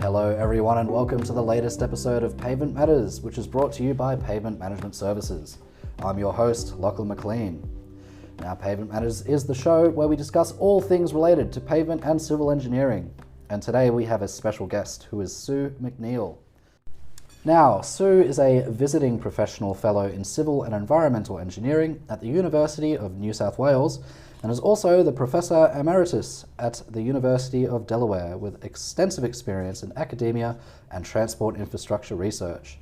Hello everyone and welcome to the latest episode of Pavement Matters, which is brought to you by Pavement Management Services. I'm your host, Lachlan McLean. Now, Pavement Matters is the show where we discuss all things related to pavement and civil engineering. And today we have a special guest who is Sue McNeil. Now, Sue is a visiting professional fellow in civil and environmental engineering at the University of New South Wales and is also the Professor Emeritus at the University of Delaware with extensive experience in academia and transport infrastructure research.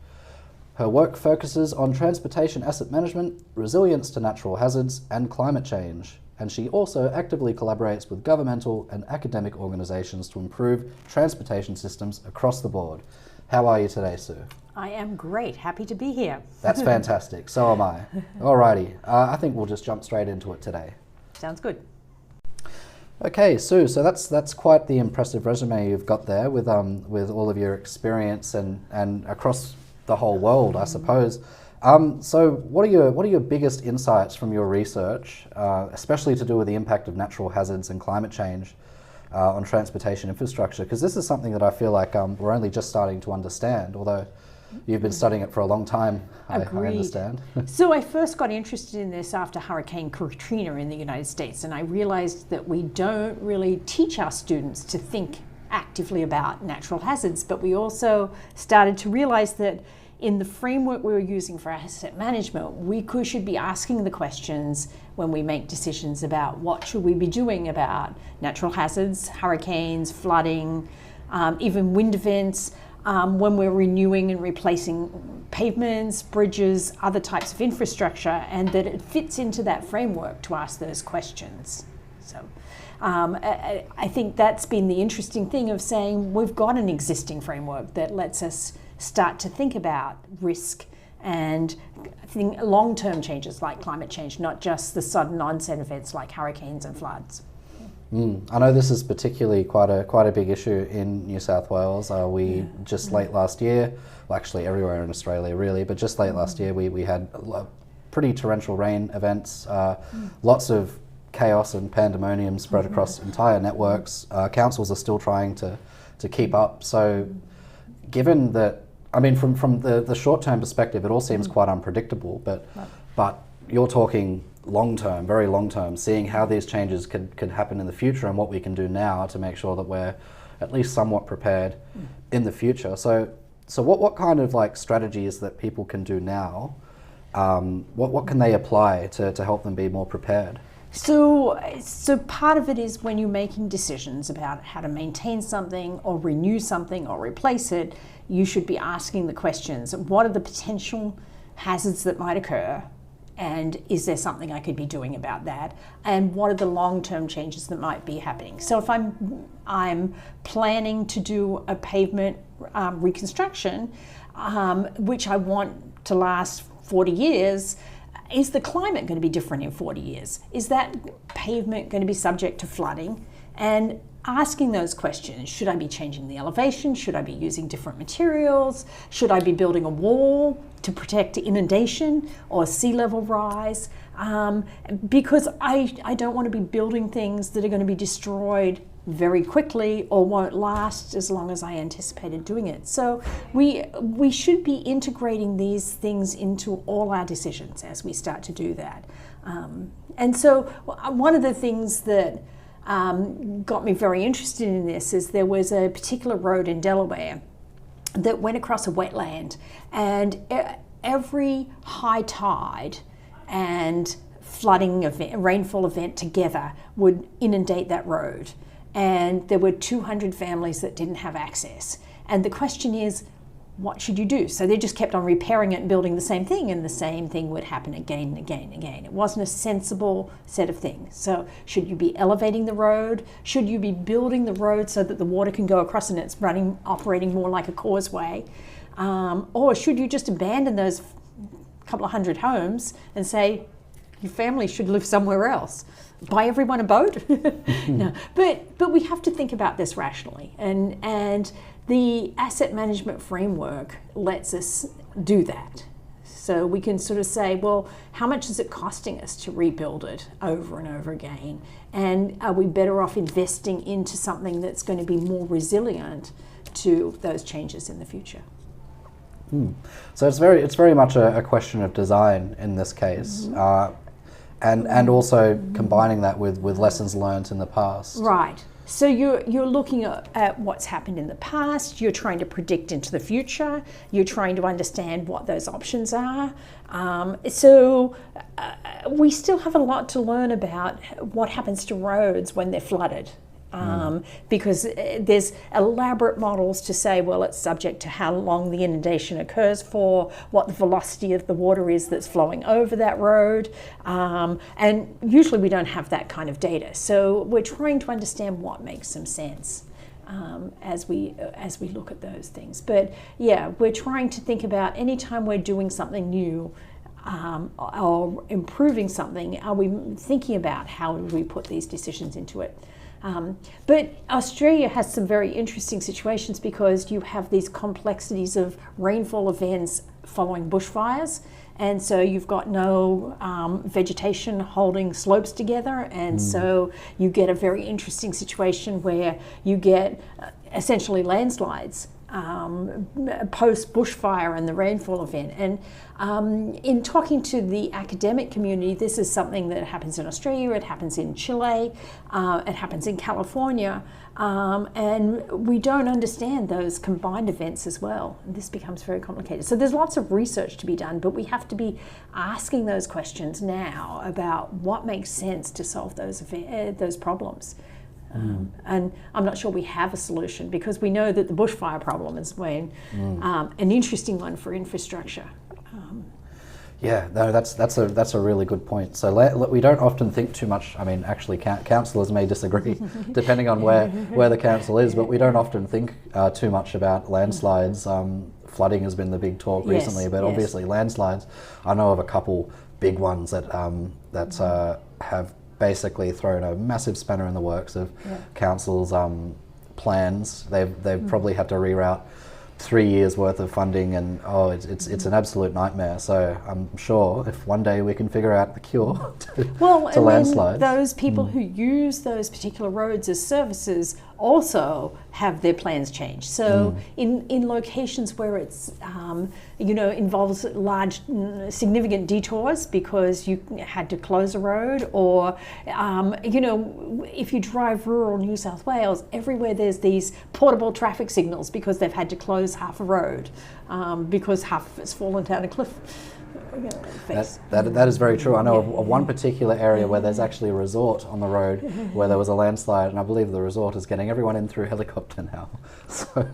Her work focuses on transportation asset management, resilience to natural hazards, and climate change, and she also actively collaborates with governmental and academic organisations to improve transportation systems across the board. How are you today, Sue? I am great. Happy to be here. That's fantastic. So am I. Alrighty. I think we'll just jump straight into it today. Sounds good. Okay, Sue. So that's quite the impressive resume you've got there with all of your experience and across the whole world, I suppose. So what are your biggest insights from your research, especially to do with the impact of natural hazards and climate change on transportation infrastructure? Because this is something that I feel like we're only just starting to understand, although you've been studying it for a long time, I understand. So I first got interested in this after Hurricane Katrina in the United States, and I realized that we don't really teach our students to think actively about natural hazards, but we also started to realize that in the framework we were using for asset management, we should be asking the questions when we make decisions about what should we be doing about natural hazards, hurricanes, flooding, even wind events, when we're renewing and replacing pavements, bridges, other types of infrastructure, and that it fits into that framework to ask those questions. So I think that's been the interesting thing of saying we've got an existing framework that lets us start to think about risk and long-term changes like climate change, not just the sudden onset events like hurricanes and floods. I know this is particularly quite a big issue in New South Wales. We just late last year, well actually everywhere in Australia really, but just late last year we had pretty torrential rain events, lots of chaos and pandemonium spread across entire networks. Councils are still trying to keep up. So given that, I mean, from the short-term perspective, it all seems quite unpredictable, but you're talking long-term, very long-term, seeing how these changes could happen in the future and what we can do now to make sure that we're at least somewhat prepared in the future. So what kind of like strategies that people can do now, what can they apply to help them be more prepared? So part of it is when you're making decisions about how to maintain something or renew something or replace it, you should be asking the questions, what are the potential hazards that might occur? And is there something I could be doing about that? And what are the long-term changes that might be happening? So if I'm planning to do a pavement reconstruction, which I want to last 40 years, is the climate going to be different in 40 years? Is that pavement going to be subject to flooding? And asking those questions, should I be changing the elevation? Should I be using different materials? Should I be building a wall to protect inundation or sea level rise? Because I don't want to be building things that are going to be destroyed very quickly or won't last as long as I anticipated doing it. So we should be integrating these things into all our decisions as we start to do that. And so one of the things that got me very interested in this is there was a particular road in Delaware that went across a wetland, and every high tide and flooding event, rainfall event together would inundate that road. And there were 200 families that didn't have access. And the question is, what should you do? So they just kept on repairing it and building the same thing, and the same thing would happen again and again and again. It wasn't a sensible set of things. So should you be elevating the road? Should you be building the road so that the water can go across and it's operating more like a causeway? Or should you just abandon those couple of hundred homes and say, your family should live somewhere else? Buy everyone a boat? No, but we have to think about this rationally, and the asset management framework lets us do that. So we can sort of say, well, how much is it costing us to rebuild it over and over again? And are we better off investing into something that's going to be more resilient to those changes in the future. So it's very much a question of design in this case, and also combining that with lessons learned in the past. Right. So you're looking at what's happened in the past, you're trying to predict into the future, you're trying to understand what those options are. We still have a lot to learn about what happens to roads when they're flooded. Because there's elaborate models to say, well, it's subject to how long the inundation occurs for, what the velocity of the water is that's flowing over that road, and usually we don't have that kind of data. So we're trying to understand what makes some sense as we look at those things. But yeah, we're trying to think about anytime we're doing something new or improving something, are we thinking about how do we put these decisions into it? But Australia has some very interesting situations because you have these complexities of rainfall events following bushfires, and so you've got no vegetation holding slopes together, and so you get a very interesting situation where you get essentially landslides post bushfire and the rainfall event. And in talking to the academic community, this is something that happens in Australia, it happens in Chile, it happens in California, and we don't understand those combined events as well. And this becomes very complicated. So there's lots of research to be done, but we have to be asking those questions now about what makes sense to solve those problems. And I'm not sure we have a solution, because we know that the bushfire problem is an interesting one for infrastructure. Yeah, no, that's a really good point. So we don't often think too much. I mean, actually, councillors may disagree, depending on where the council is. But we don't often think too much about landslides. Flooding has been the big talk recently, but obviously landslides. I know of a couple big ones that have basically thrown a massive spanner in the works of councils' plans. They've probably had to reroute 3 years worth of funding, and it's an absolute nightmare. So I'm sure if one day we can figure out the cure to landslides. Those people who use those particular roads as services also have their plans changed. So in locations where it's involves large significant detours because you had to close a road, or if you drive rural New South Wales, everywhere there's these portable traffic signals because they've had to close half a road because half has fallen down a cliff. That is very true. I know of one particular area where there's actually a resort on the road where there was a landslide, and I believe the resort is getting everyone in through helicopter now. So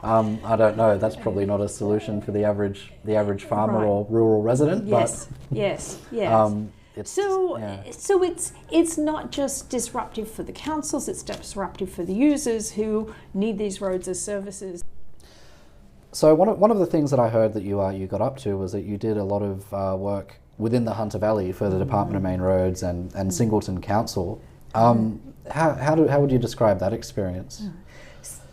I don't know. That's probably not a solution for the average farmer or rural resident. Yes. So it's not just disruptive for the councils; it's disruptive for the users who need these roads as services. So one of the things that I heard that you got up to was that you did a lot of work within the Hunter Valley for the Department of Main Roads and Singleton Council. How would you describe that experience?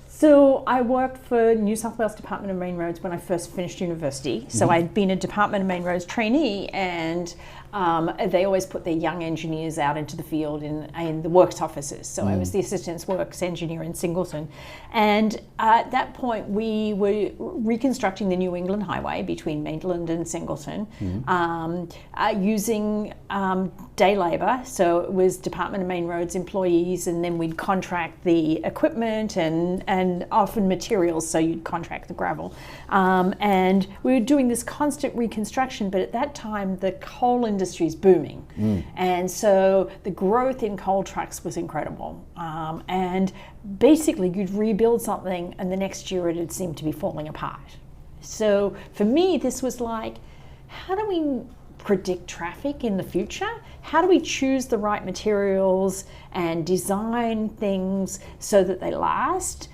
So I worked for New South Wales Department of Main Roads when I first finished university. So I'd been a Department of Main Roads trainee, and they always put their young engineers out into the field in the works offices. So I was the assistant works engineer in Singleton. And at that point, we were reconstructing the New England Highway between Maitland and Singleton using day labour. So it was Department of Main Roads employees, and then we'd contract the equipment and often materials, so you'd contract the gravel. And we were doing this constant reconstruction, but at that time, the coal industry is booming. And so the growth in coal trucks was incredible. And basically you'd rebuild something and the next year it'd seem to be falling apart. So for me, this was like, how do we predict traffic in the future? How do we choose the right materials and design things so that they last?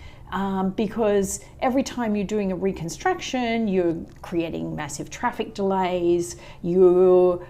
Because every time you're doing a reconstruction, you're creating massive traffic delays, you're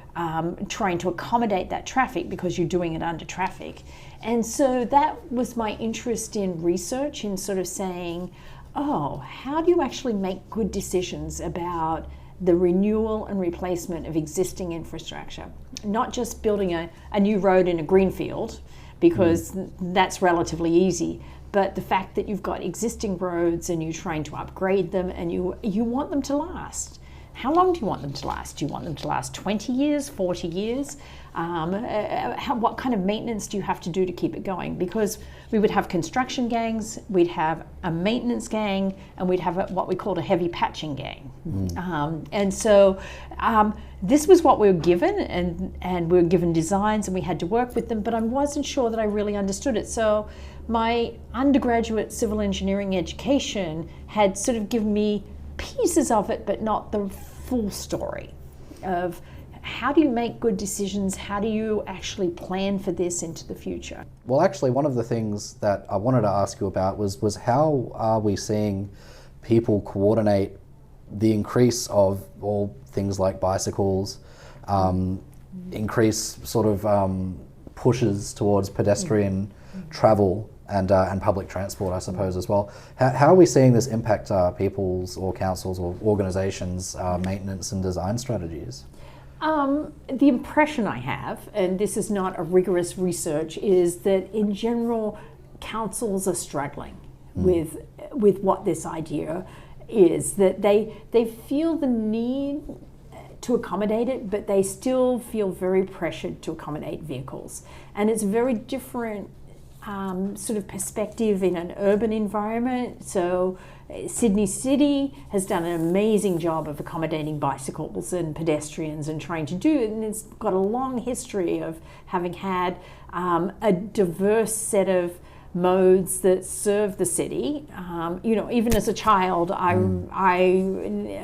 trying to accommodate that traffic because you're doing it under traffic. And so that was my interest in research, in sort of saying, how do you actually make good decisions about the renewal and replacement of existing infrastructure? Not just building a new road in a greenfield, because that's relatively easy, but the fact that you've got existing roads and you're trying to upgrade them and you want them to last. How long do you want them to last? Do you want them to last 20 years, 40 years? What kind of maintenance do you have to do to keep it going? Because we would have construction gangs, we'd have a maintenance gang, and we'd have what we called a heavy patching gang. And so this was what we were given, and we were given designs and we had to work with them, but I wasn't sure that I really understood it. So my undergraduate civil engineering education had sort of given me pieces of it, but not the full story of how do you make good decisions? How do you actually plan for this into the future? Well, actually, one of the things that I wanted to ask you about was how are we seeing people coordinate the increase of all things like bicycles, increase sort of pushes towards pedestrian travel and public transport, I suppose, as well. How are we seeing this impact people's or councils or organisations' maintenance and design strategies? The impression I have, and this is not a rigorous research, is that in general, councils are struggling with what this idea is, that they feel the need to accommodate it, but they still feel very pressured to accommodate vehicles. And it's very different sort of perspective in an urban environment. So Sydney City has done an amazing job of accommodating bicycles and pedestrians and trying to do it, and it's got a long history of having had a diverse set of modes that serve the city. Even as a child, I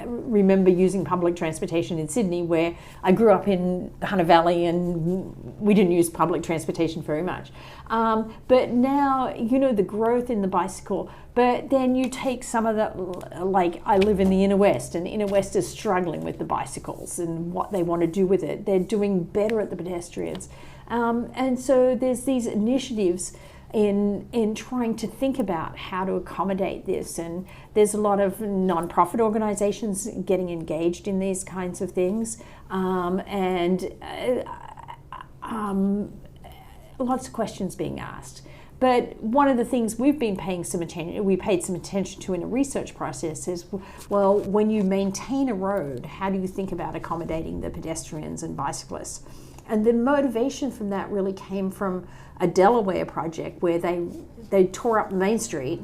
remember using public transportation in Sydney, where I grew up in the Hunter Valley and we didn't use public transportation very much. But now, the growth in the bicycle, but then you take some of the, like I live in the inner west, and the inner west is struggling with the bicycles and what they want to do with it. They're doing better at the pedestrians. And so there's these initiatives in trying to think about how to accommodate this, and there's a lot of non-profit organizations getting engaged in these kinds of things, and lots of questions being asked. But one of the things we've been paying some attention, we paid some attention to in a research process is, well, when you maintain a road, how do you think about accommodating the pedestrians and bicyclists? And the motivation from that really came from a Delaware project where they tore up Main Street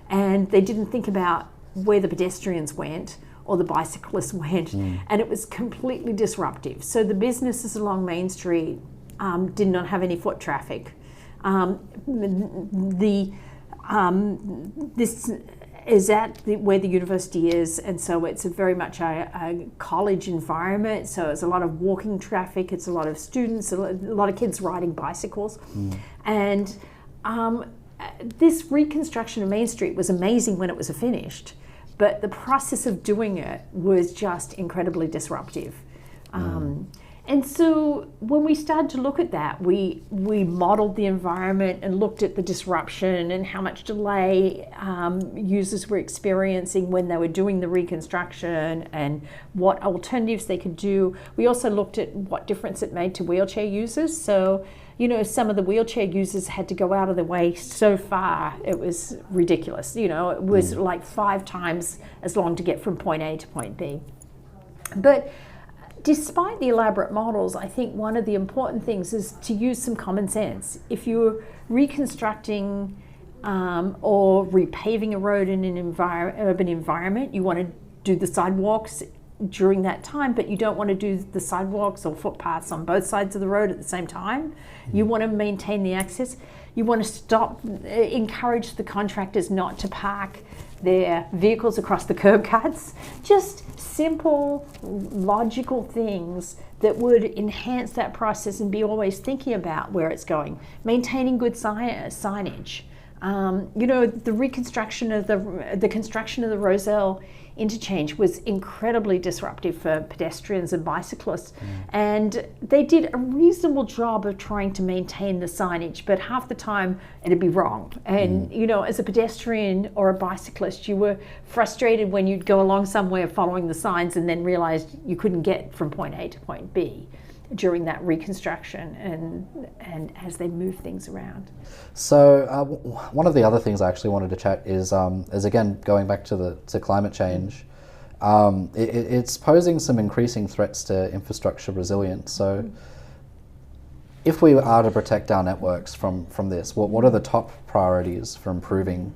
and they didn't think about where the pedestrians went or the bicyclists went, and it was completely disruptive. So the businesses along Main Street did not have any foot traffic. This is where the university is, and so it's very much a college environment, so it's a lot of walking traffic, it's a lot of students, a lot of kids riding bicycles. And this reconstruction of Main Street was amazing when it was finished, but the process of doing it was just incredibly disruptive. And so when we started to look at that, we modeled the environment and looked at the disruption and how much delay users were experiencing when they were doing the reconstruction and what alternatives they could do. We also looked at what difference it made to wheelchair users. So, some of the wheelchair users had to go out of their way so far, it was ridiculous. It was like 5 times as long to get from point A to point B. But despite the elaborate models, I think one of the important things is to use some common sense. If you're reconstructing or repaving a road in an urban environment, you want to do the sidewalks during that time, but you don't want to do the sidewalks or footpaths on both sides of the road at the same time. You want to maintain the access. You want to encourage the contractors not to park their vehicles across the curb cuts. Just simple, logical things that would enhance that process and be always thinking about where it's going. Maintaining good signage. The reconstruction of the construction of the Roselle interchange was incredibly disruptive for pedestrians and bicyclists, and they did a reasonable job of trying to maintain the signage, but half the time it'd be wrong. And as a pedestrian or a bicyclist, you were frustrated when you'd go along somewhere following the signs and then realized you couldn't get from point A to point B. during that reconstruction and as they move things around. So one of the other things I actually wanted to chat is again going back to climate change. It's posing some increasing threats to infrastructure resilience. So if we are to protect our networks from this, what are the top priorities for improving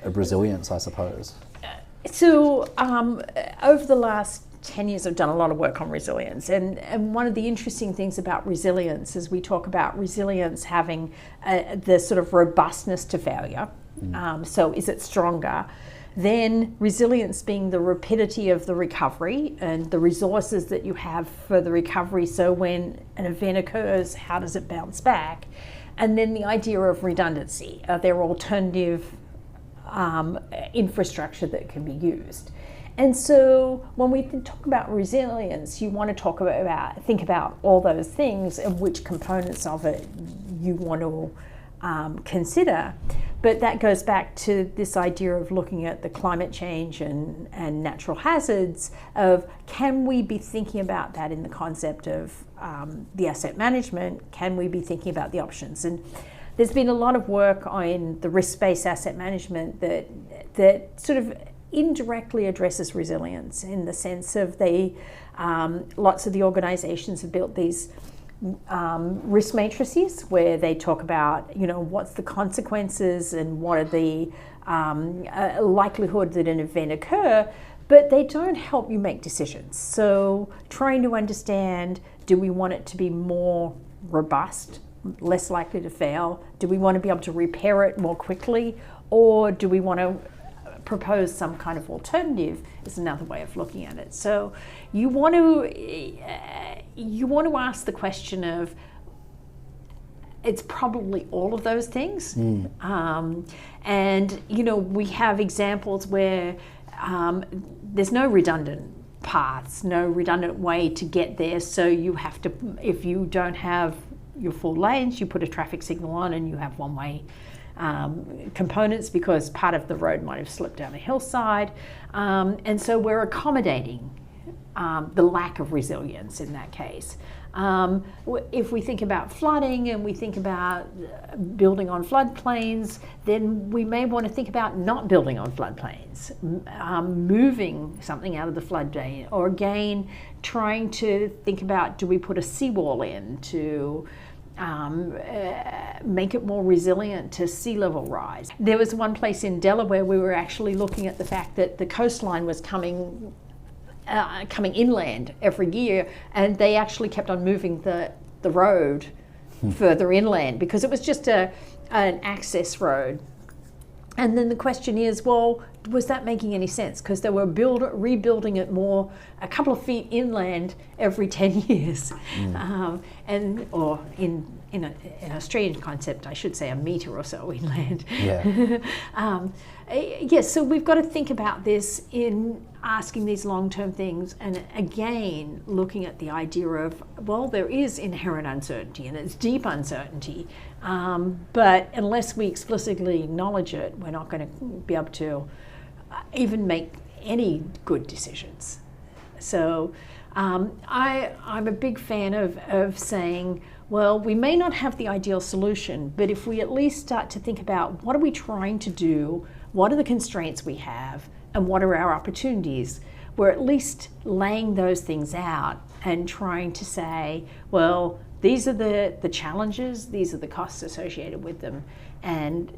resilience, I suppose? So over the last 10 years, I've done a lot of work on resilience. And one of the interesting things about resilience is we talk about resilience having the sort of robustness to failure. So is it stronger? Then resilience being the rapidity of the recovery and the resources that you have for the recovery. So when an event occurs, how does it bounce back? And then the idea of redundancy. Are there alternative infrastructure that can be used? And so when we talk about resilience, you want to think about all those things and which components of it you want to consider. But that goes back to this idea of looking at the climate change and natural hazards of, can we be thinking about that in the concept of the asset management? Can we be thinking about the options? And there's been a lot of work on the risk-based asset management that sort of indirectly addresses resilience in the sense of lots of the organizations have built these risk matrices where they talk about, what's the consequences and what are the likelihood that an event occur, but they don't help you make decisions. So trying to understand, do we want it to be more robust, less likely to fail? Do we want to be able to repair it more quickly? Or do we want to propose some kind of alternative? Is another way of looking at it. So you want to ask the question of, it's probably all of those things. And we have examples where there's no redundant paths, no redundant way to get there. So you have to, if you don't have your full lanes, you put a traffic signal on and you have one-way components because part of the road might have slipped down a hillside. And so we're accommodating the lack of resilience in that case. If we think about flooding and we think about building on floodplains, then we may want to think about not building on floodplains, moving something out of the floodplain, or again, trying to think about, do we put a seawall in to make it more resilient to sea level rise? There was one place in Delaware we were actually looking at the fact that the coastline was coming inland every year, and they actually kept on moving the road further inland because it was just an access road. And then the question is, well, was that making any sense? Because they were rebuilding it more a couple of feet inland every 10 years. Or in an Australian concept, I should say a metre or so inland. Yes, so we've got to think about this in asking these long-term things, and again, looking at the idea of, well, there is inherent uncertainty and it's deep uncertainty, but unless we explicitly acknowledge it, we're not going to be able to even make any good decisions. So I'm a big fan of saying, well, we may not have the ideal solution, but if we at least start to think about what are we trying to do, what are the constraints we have, and what are our opportunities, we're at least laying those things out and trying to say, well, these are the challenges, these are the costs associated with them, and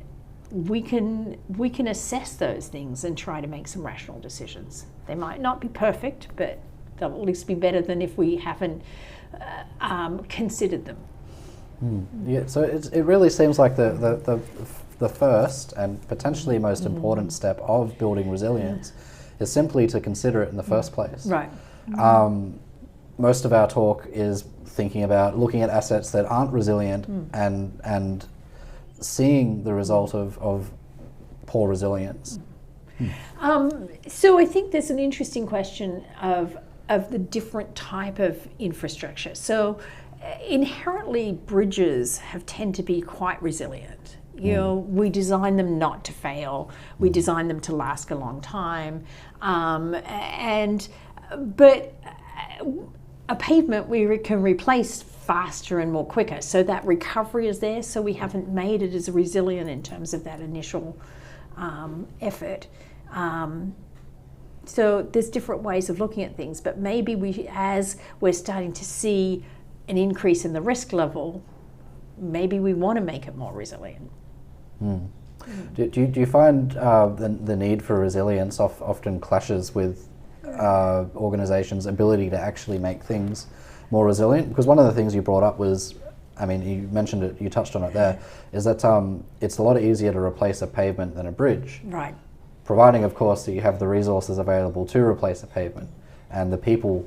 we can assess those things and try to make some rational decisions. They might not be perfect, but they'll at least be better than if we haven't considered them. Yeah, so it really seems like the first and potentially most important step of building resilience is simply to consider it in the first place. Right. Most of our talk is thinking about looking at assets that aren't resilient and seeing the result of poor resilience. So I think there's an interesting question of the different type of infrastructure. So inherently bridges tend to be quite resilient. We design them not to fail. We design them to last a long time. But a pavement we can replace faster and more quicker. So that recovery is there. So we haven't made it as resilient in terms of that initial effort. So there's different ways of looking at things, but maybe as we're starting to see an increase in the risk level, maybe we want to make it more resilient. Do you find the need for resilience often clashes with organizations' ability to actually make things more resilient? Because one of the things you brought up was, I mean, you mentioned it, you touched on it there, is that it's a lot easier to replace a pavement than a bridge. Right. Providing, of course, that you have the resources available to replace a pavement and the people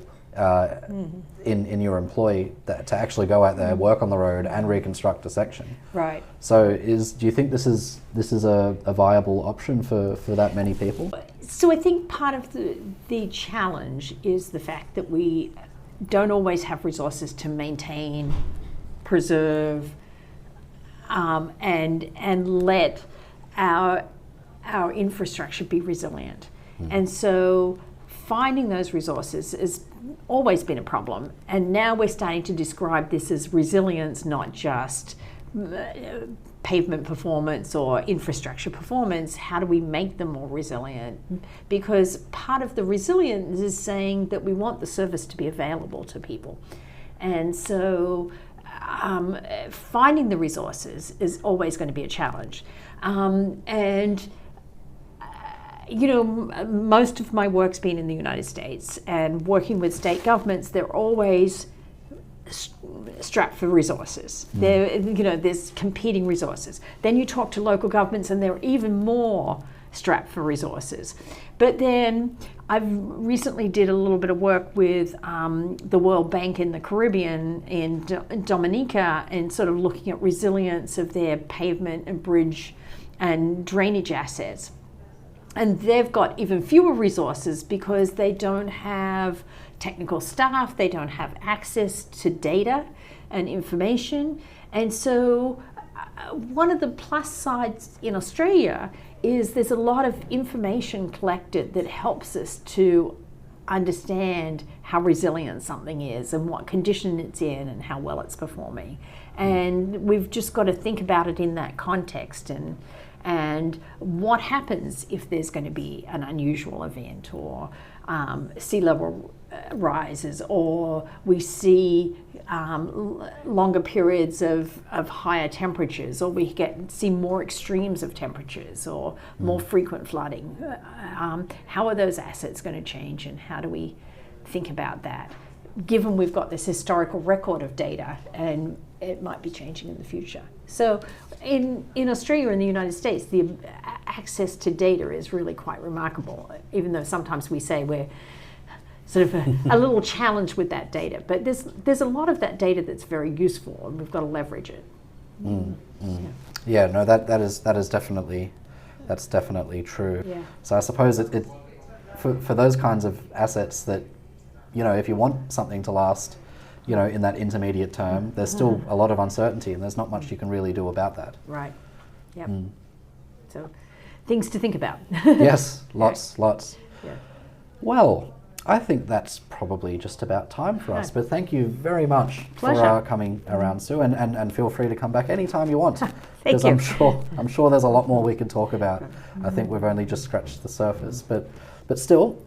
in your employ to actually go out there, work on the road and reconstruct a section. Right. So do you think this is a viable option for that many people? So I think part of the challenge is the fact that we don't always have resources to maintain, preserve, and let our infrastructure be resilient. And so finding those resources has always been a problem. And now we're starting to describe this as resilience, not just pavement performance or infrastructure performance. How do we make them more resilient? Because part of the resilience is saying that we want the service to be available to people. And so finding the resources is always going to be a challenge. You know, most of my work's been in the United States, and working with state governments, they're always strapped for resources. There's competing resources. Then you talk to local governments and they're even more strapped for resources. But then I've recently did a little bit of work with the World Bank in the Caribbean, in Dominica, and sort of looking at resilience of their pavement and bridge and drainage assets. And they've got even fewer resources because they don't have technical staff, they don't have access to data and information. And so one of the plus sides in Australia is there's a lot of information collected that helps us to understand how resilient something is and what condition it's in and how well it's performing. And we've just got to think about it in that context and what happens if there's going to be an unusual event or sea level rises, or we see longer periods of higher temperatures, or we see more extremes of temperatures or more frequent flooding. How are those assets going to change, and how do we think about that, given we've got this historical record of data and it might be changing in the future? So in Australia and the United States, the access to data is really quite remarkable, even though sometimes we say we're sort of a little challenged with that data. But there's a lot of that data that's very useful, and we've got to leverage it. Yeah, no, that is definitely true. Yeah. So I suppose it for those kinds of assets that, you know, if you want something to last, you know, in that intermediate term, there's still a lot of uncertainty, and there's not much you can really do about that. Right. Yep. So things to think about. Yes, lots. Yeah. Well, I think that's probably just about time for us, but thank you very much for coming around, Sue, and feel free to come back anytime you want. Because I'm sure there's a lot more we could talk about. I think we've only just scratched the surface, but still,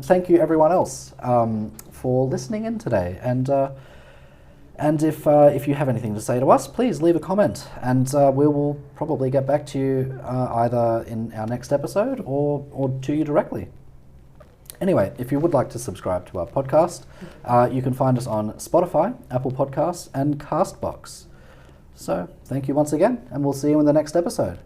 thank you everyone else for listening in today. And if you have anything to say to us, please leave a comment, and we will probably get back to you either in our next episode or to you directly. Anyway, if you would like to subscribe to our podcast, you can find us on Spotify, Apple Podcasts, and Castbox. So thank you once again, and we'll see you in the next episode.